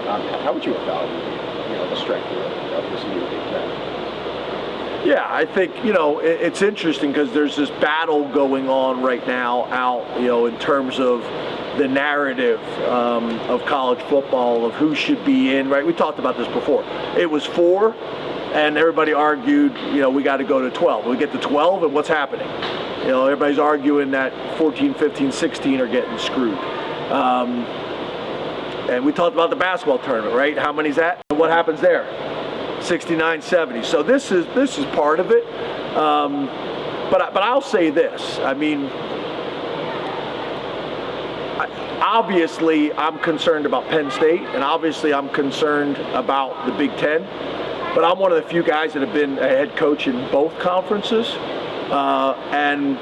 How would you evaluate, the strength of this new Big Ten? Yeah, I think, it's interesting because there's this battle going on right now out, in terms of the narrative of college football, of who should be in, right? We talked about this before. It was 4, and everybody argued, we got to go to 12. We get to 12, and what's happening? Everybody's arguing that 14, 15, 16 are getting screwed. And we talked about the basketball tournament, right? How many's that? And what happens there? 69, 70. So this is part of it. But I'll say this. I mean, obviously I'm concerned about Penn State, and obviously I'm concerned about the Big Ten. But I'm one of the few guys that have been a head coach in both conferences. And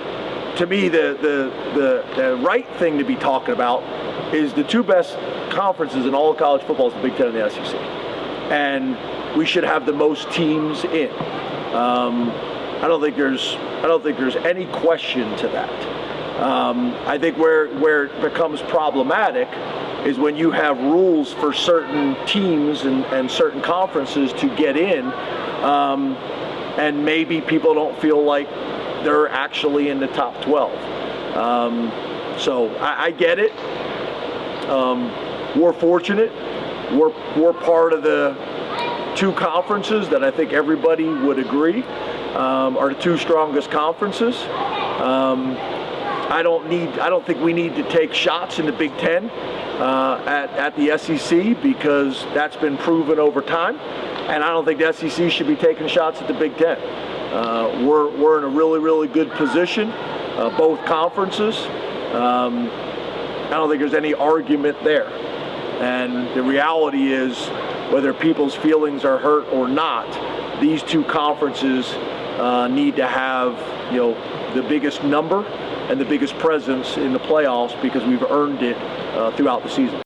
to me, the right thing to be talking about is the 2 best conferences in all of college football is the Big Ten and the SEC. And we should have the most teams in. I don't think there's any question to that. I think where it becomes problematic is when you have rules for certain teams and certain conferences to get in, and maybe people don't feel like they're actually in the top 12. So I get it. We're fortunate. We're part of the 2 conferences that I think everybody would agree are the 2 strongest conferences. I don't think we need to take shots in the Big Ten at the SEC because that's been proven over time, and I don't think the SEC should be taking shots at the Big Ten. We're in a really, really good position, both conferences. I don't think there's any argument there. And the reality is, whether people's feelings are hurt or not, these 2 conferences need to have, the biggest number and the biggest presence in the playoffs because we've earned it throughout the season.